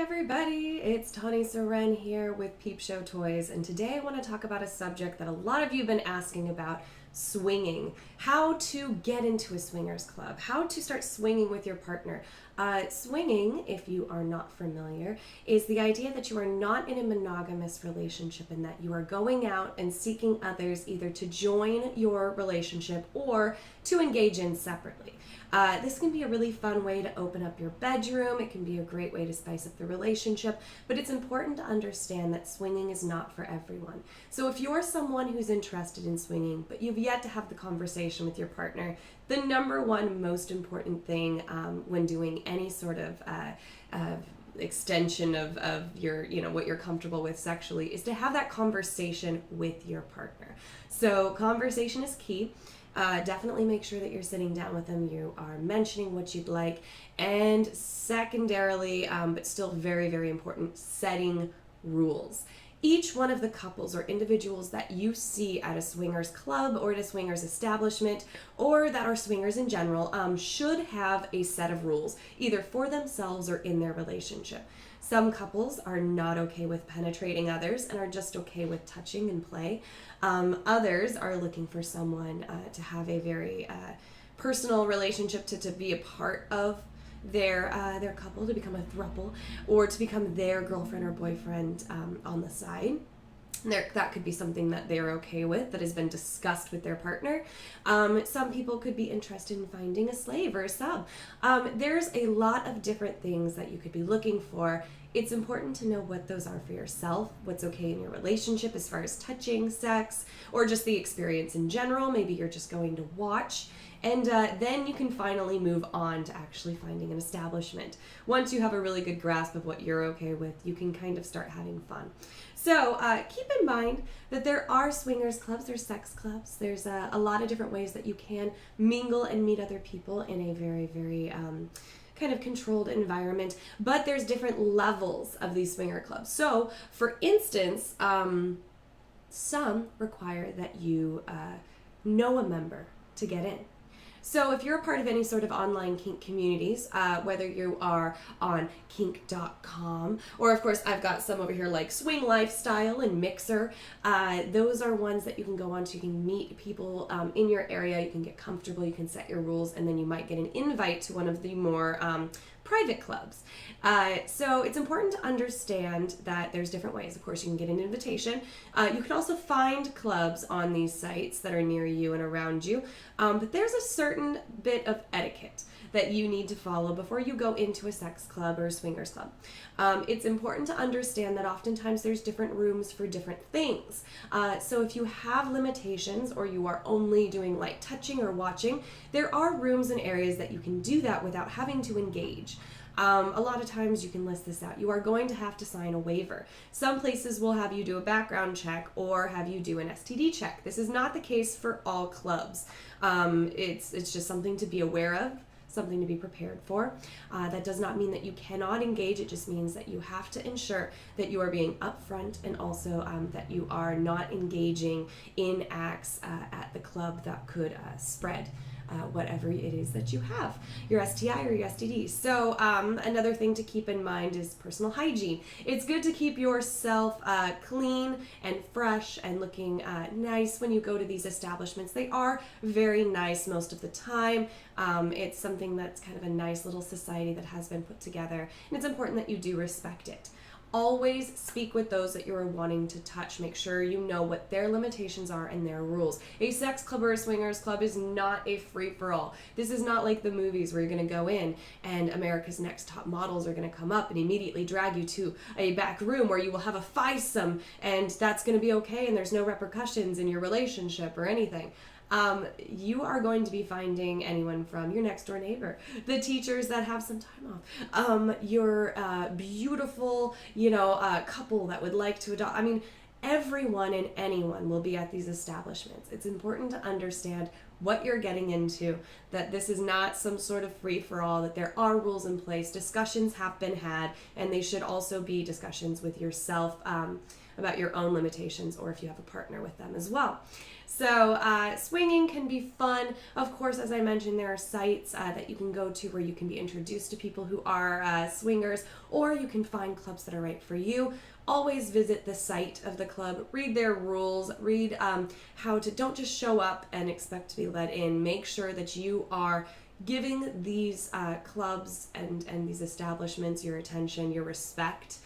everybody, it's Tawney Seren here with Peep Show Toys, and today I want to talk about a subject that a lot of you have been asking about: swinging. How to get into a swingers club, how to start swinging with your partner. Swinging, if you are not familiar, is the idea that you are not in a monogamous relationship and that you are going out and seeking others either to join your relationship or to engage in separately. This can be a really fun way to open up your bedroom. It can be a great way to spice up the relationship, but it's important to understand that swinging is not for everyone. So if you're someone who's interested in swinging, but you've yet to have the conversation with your partner, the number one most important thing when doing any sort of extension of your, what you're comfortable with sexually is to have that conversation with your partner. So conversation is key. Definitely make sure that you're sitting down with them, you are mentioning what you'd like, and secondarily, but still very, very important, setting rules. Each one of the couples or individuals that you see at a swingers club or at a swingers establishment, or that are swingers in general, should have a set of rules, either for themselves or in their relationship. Some couples are not okay with penetrating others and are just okay with touching and play. Others are looking for someone to have a very personal relationship, to be a part of their couple, to become a thruple, or to become their girlfriend or boyfriend on the side. That could be something that they're okay with, that has been discussed with their partner. Some people could be interested in finding a slave or a sub. There's a lot of different things that you could be looking for. It's important to know what those are for yourself, what's okay in your relationship as far as touching, sex, or just the experience in general. Maybe you're just going to watch. And then you can finally move on to actually finding an establishment. Once you have a really good grasp of what you're okay with, you can kind of start having fun. So keep in mind that there are swingers clubs, there's sex clubs, there's a lot of different ways that you can mingle and meet other people in a very, very kind of controlled environment, but there's different levels of these swinger clubs. So for instance, some require that you know a member to get in. So if you're a part of any sort of online kink communities, whether you are on kink.com, or of course I've got some over here like Swing Lifestyle and Mixer, those are ones that you can go on to. You can meet people in your area, you can get comfortable, you can set your rules, and then you might get an invite to one of the more private clubs. So it's important to understand that there's different ways. Of course, you can get an invitation. You can also find clubs on these sites that are near you and around you. But there's a certain bit of etiquette that you need to follow before you go into a sex club or a swingers club. It's important to understand that oftentimes there's different rooms for different things. So if you have limitations or you are only doing light touching or watching, there are rooms and areas that you can do that without having to engage. A lot of times you can list this out. You are going to have to sign a waiver. Some places will have you do a background check or have you do an STD check. This is not the case for all clubs. It's just something to be aware of, something to be prepared for. That does not mean that you cannot engage. It just means that you have to ensure that you are being upfront and also that you are not engaging in acts at the club that could spread whatever it is that you have, your STI or your STD. So another thing to keep in mind is personal hygiene. It's good to keep yourself clean and fresh and looking nice when you go to these establishments. They are very nice most of the time. It's something that's kind of a nice little society that has been put together, and it's important that you do respect it. Always speak with those that you're wanting to touch. Make sure you know what their limitations are and their rules. A sex club or a swingers club is not a free-for-all. This is not like the movies where you're going to go in and America's Next Top Models are going to come up and immediately drag you to a back room where you will have a threesome and that's going to be okay and there's no repercussions in your relationship or anything. You are going to be finding anyone from your next door neighbor, the teachers that have some time off, your beautiful, couple that would like to adopt. I mean, everyone and anyone will be at these establishments. It's important to understand what you're getting into, that this is not some sort of free-for-all, that there are rules in place, discussions have been had, and they should also be discussions with yourself about your own limitations, or if you have a partner with them as well. So swinging can be fun. Of course, as I mentioned, there are sites that you can go to where you can be introduced to people who are swingers, or you can find clubs that are right for you. Always visit the site of the club, read their rules, read how to, don't just show up and expect to be let in. Make sure that you are giving these clubs and these establishments your attention, your respect,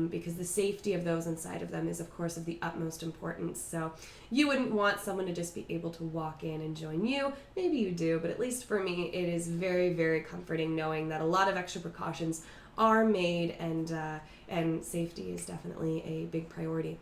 because the safety of those inside of them is, of course, of the utmost importance. So you wouldn't want someone to just be able to walk in and join you. Maybe you do, but at least for me, it is very, very comforting knowing that a lot of extra precautions are made, and safety is definitely a big priority.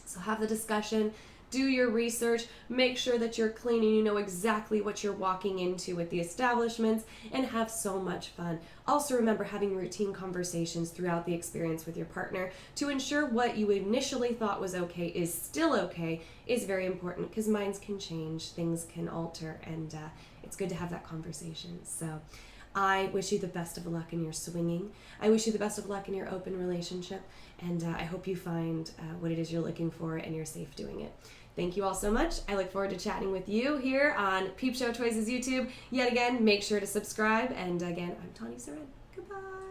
So have the discussion. Do your research, make sure that you're clean and you know exactly what you're walking into with the establishments, and have so much fun. Also remember having routine conversations throughout the experience with your partner to ensure what you initially thought was okay is still okay is very important, because minds can change, things can alter, and it's good to have that conversation. So I wish you the best of luck in your swinging. I wish you the best of luck in your open relationship, and I hope you find what it is you're looking for and you're safe doing it. Thank you all so much. I look forward to chatting with you here on Peep Show Choices YouTube. Yet again, make sure to subscribe. And again, I'm Tawney Seren. Goodbye.